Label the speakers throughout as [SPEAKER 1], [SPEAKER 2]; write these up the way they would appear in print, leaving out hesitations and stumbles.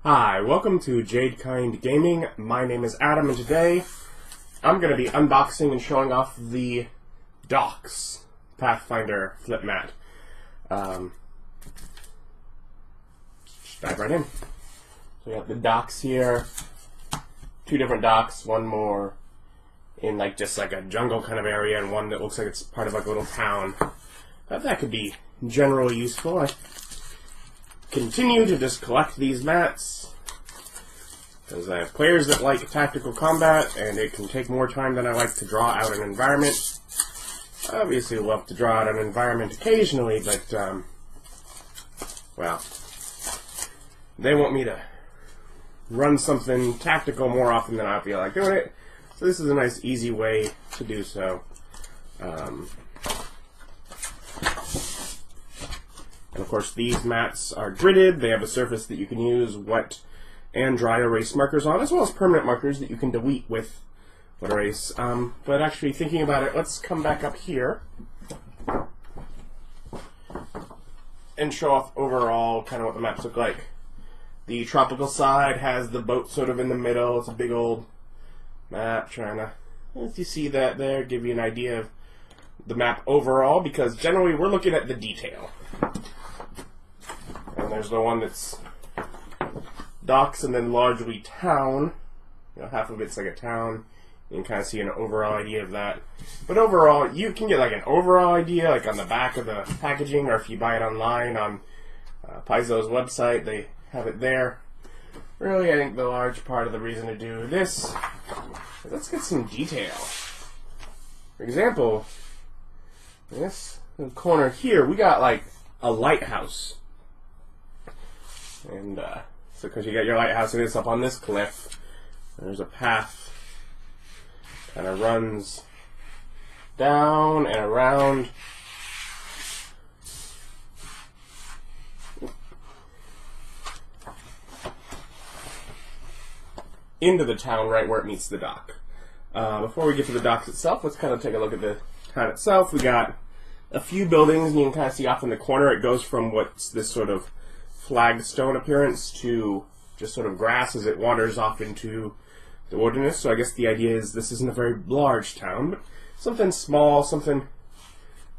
[SPEAKER 1] Hi, welcome to Jadekind Gaming. My name is Adam, and today I'm going to be unboxing and showing off the docks Pathfinder flip mat. Just dive right in. So we have the docks here, two different docks, one more in just like a jungle kind of area, and one that looks like it's part of like a little town. Thought that could be generally useful. I continue to just collect these mats because I have players that like tactical combat, and it can take more time than I like to draw out an environment. I obviously love to draw out an environment occasionally, but well, they want me to run something tactical more often than I feel like doing it. So this is a nice, easy way to do so. And of course, these mats are gridded. They have a surface that you can use wet and dry erase markers on, as well as permanent markers that you can delete with wet erase. But actually, thinking about it, let's come back up here and show off overall kind of what the maps look like. The tropical side has the boat sort of in the middle. It's a big old map, trying to, if you see that there, give you an idea of the map overall, because generally we're looking at the detail. And there's the one that's docks and then largely town. You know, half of it's like a town. You can kind of see an overall idea of that. But overall, you can get like an overall idea, like on the back of the packaging, or if you buy it online on Paizo's website, they have it there. Really, I think the large part of the reason to do this is let's get some detail. For example, this little corner here, we got like a lighthouse. And so because you got your lighthouse and it's up on this cliff, there's a path kind of runs down and around into the town right where it meets the dock. Before we get to the docks itself, let's kind of take a look at the town itself. We got a few buildings, and you can kind of see off in the corner it goes from what's this sort of flagstone appearance to just sort of grass as it wanders off into the wilderness. So I guess the idea is this isn't a very large town, but something small, something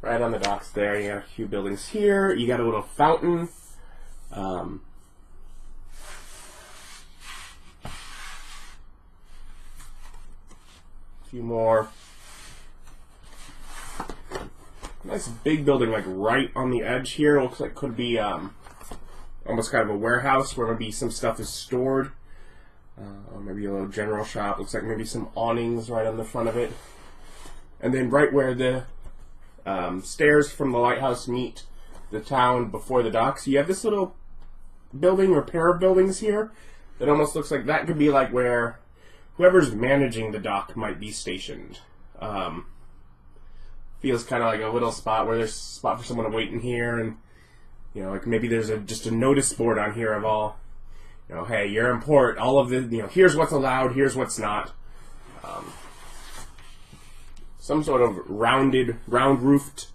[SPEAKER 1] right on the docks there. You got a few buildings here. You got a little fountain. A few more. Nice big building, like right on the edge here. Looks like could be almost kind of a warehouse where maybe some stuff is stored. Or maybe a little general shop. Looks like maybe some awnings right on the front of it. And then right where the stairs from the lighthouse meet the town before the docks, you have this little building or pair of buildings here that almost looks like that could be like where whoever's managing the dock might be stationed. Feels kind of like a little spot where there's a spot for someone to wait in here, and you know, like maybe there's just a notice board on here of all, you know, hey, you're in port, all of the, you know, here's what's allowed, here's what's not. Some sort of round-roofed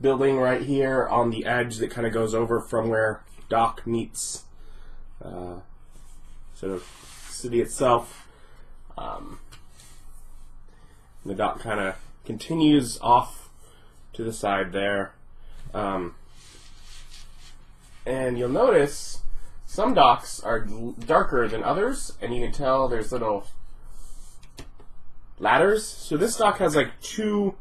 [SPEAKER 1] building right here on the edge that kind of goes over from where dock meets sort of city itself. The dock kind of continues off to the side there. And you'll notice some docks are darker than others, and you can tell there's little ladders. So this dock has like two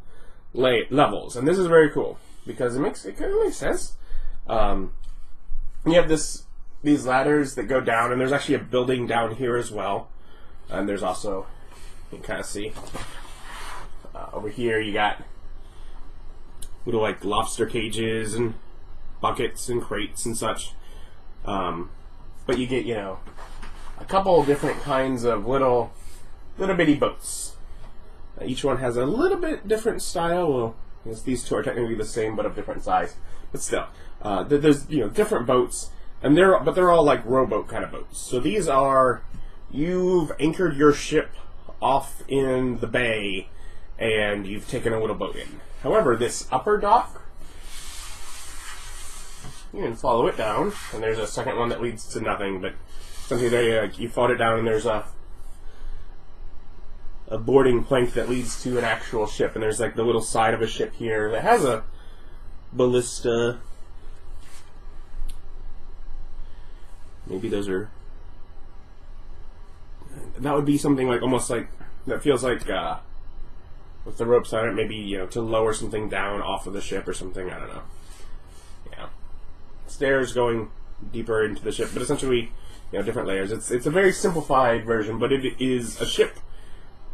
[SPEAKER 1] levels, and this is very cool because it kind of makes sense. You have these ladders that go down, and there's actually a building down here as well. And there's also, you can kind of see over here you got little like lobster cages and buckets and crates and such. But you get, you know, a couple different kinds of little bitty boats. Each one has a little bit different style. Well, I guess these two are technically the same but of different size. But still, there's, you know, different boats, and they're all like rowboat kind of boats. So these are, you've anchored your ship off in the bay and you've taken a little boat in. However, this upper dock, you can follow it down, and there's a second one that leads to nothing, but Essentially, there you fold it down, and there's a boarding plank that leads to an actual ship, and there's like the little side of a ship here that has a ballista. Maybe those are. That would be something like almost like that feels like with the ropes on it. Maybe to lower something down off of the ship or something. I don't know. Yeah, stairs going deeper into the ship, but essentially, different layers. It's a very simplified version, but it is a ship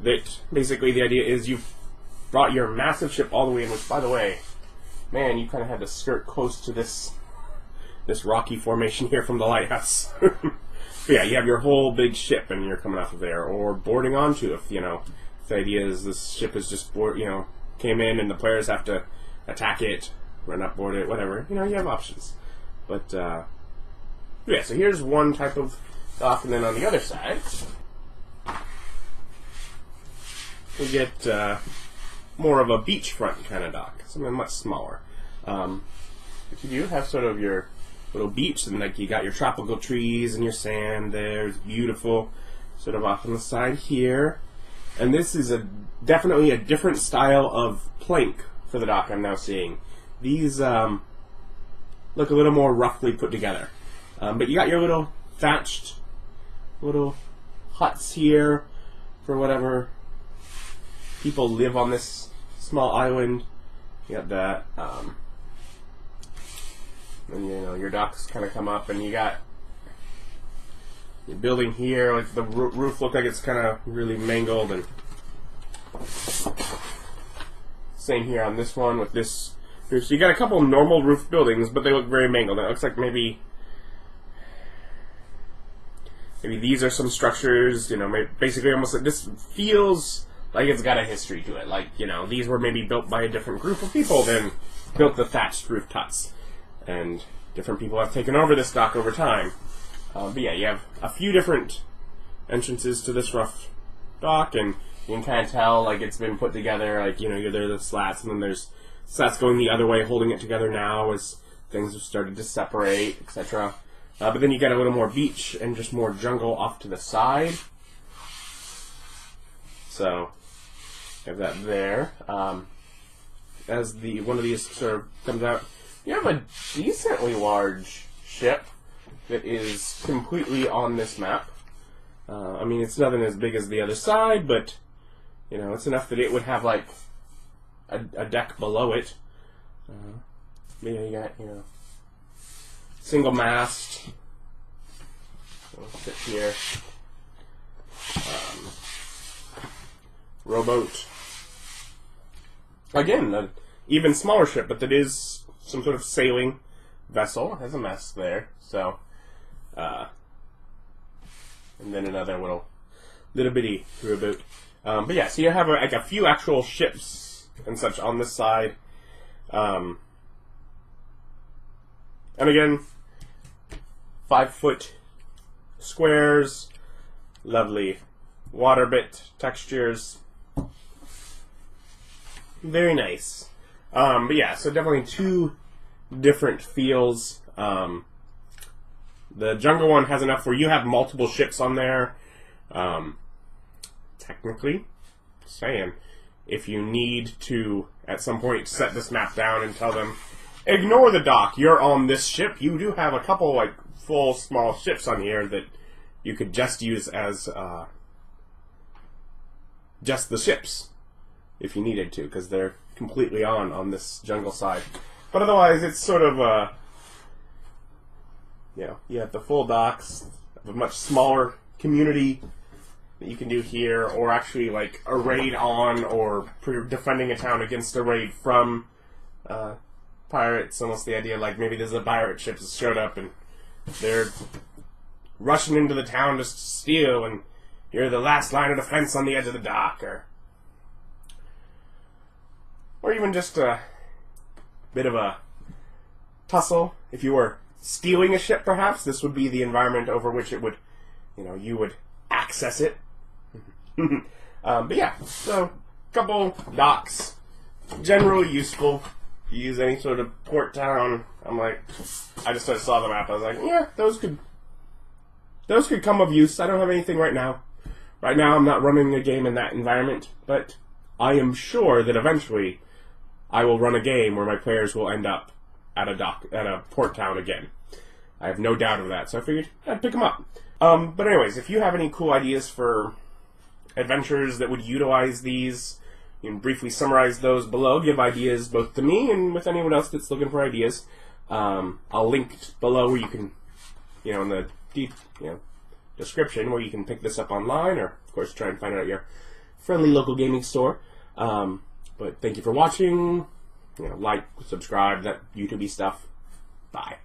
[SPEAKER 1] that basically the idea is you've brought your massive ship all the way in. Which, by the way, man, you kind of had to skirt close to this rocky formation here from the lighthouse. But yeah, you have your whole big ship, and you're coming off of there, or boarding onto. If the idea is this ship is just came in, and the players have to attack it, run up, board it, whatever. You have options. But yeah, so here's one type of dock, and then on the other side, we get more of a beachfront kind of dock, something much smaller. But you do have sort of your little beach, and like you got your tropical trees and your sand there. It's beautiful, sort of off on the side here. And this is definitely a different style of plank for the dock I'm now seeing. These look a little more roughly put together. But you got your little thatched little huts here for whatever people live on this small island. You got that. And your docks kind of come up, and you got your building here. Like the roof looked like it's kind of really mangled, and same here on this one with this roof. So you got a couple normal roof buildings, but they look very mangled. And it looks like maybe these are some structures. Basically almost like this feels like it's got a history to it. Like these were maybe built by a different group of people than built the thatched roof huts. And different people have taken over this dock over time. But yeah, you have a few different entrances to this rough dock, and you can kind of tell like it's been put together. Like there the slats, and then there's slats going the other way, holding it together now as things have started to separate, etc. But then you get a little more beach and just more jungle off to the side. So you have that there. As one of these sort of comes out, you have a decently large ship that is completely on this map. I mean, it's nothing as big as the other side, but it's enough that it would have like a deck below it. But yeah, you got single mast. We'll sit here. Rowboat. Again, an even smaller ship, but that is some sort of sailing vessel. It has a mast there, so and then another little bitty rowboat. But yeah, so you have like a few actual ships and such on this side. And again, 5-foot squares, lovely water bit textures, very nice. But yeah, so definitely two different feels. The jungle one has enough where you have multiple ships on there. Technically, saying, if you need to at some point set this map down and tell them, ignore the dock, you're on this ship, you do have a couple like full small ships on here that you could just use as just the ships if you needed to, because they're completely on this jungle side. But otherwise, it's sort of you have the full docks of a much smaller community that you can do here, or actually like a raid on, or defending a town against a raid from pirates. Almost the idea like maybe there's a pirate ship that showed up and they're rushing into the town to steal, and you're the last line of defense on the edge of the dock, or even just a bit of a tussle. If you were stealing a ship, perhaps this would be the environment over which it would, you would access it. But yeah, so a couple docks, generally useful. You use any sort of port town. I just saw the map. I was like, yeah, those could those could come of use. I don't have anything right now. Right now, I'm not running a game in that environment, but I am sure that eventually I will run a game where my players will end up at a port town again. I have no doubt of that, so I figured I'd pick them up. But anyways, if you have any cool ideas for adventures that would utilize these, you can briefly summarize those below. Give ideas both to me and with anyone else that's looking for ideas. I'll link below where you can, in the description where you can pick this up online, or of course try and find it at your friendly local gaming store. But thank you for watching. Like, subscribe, that YouTube-y stuff. Bye.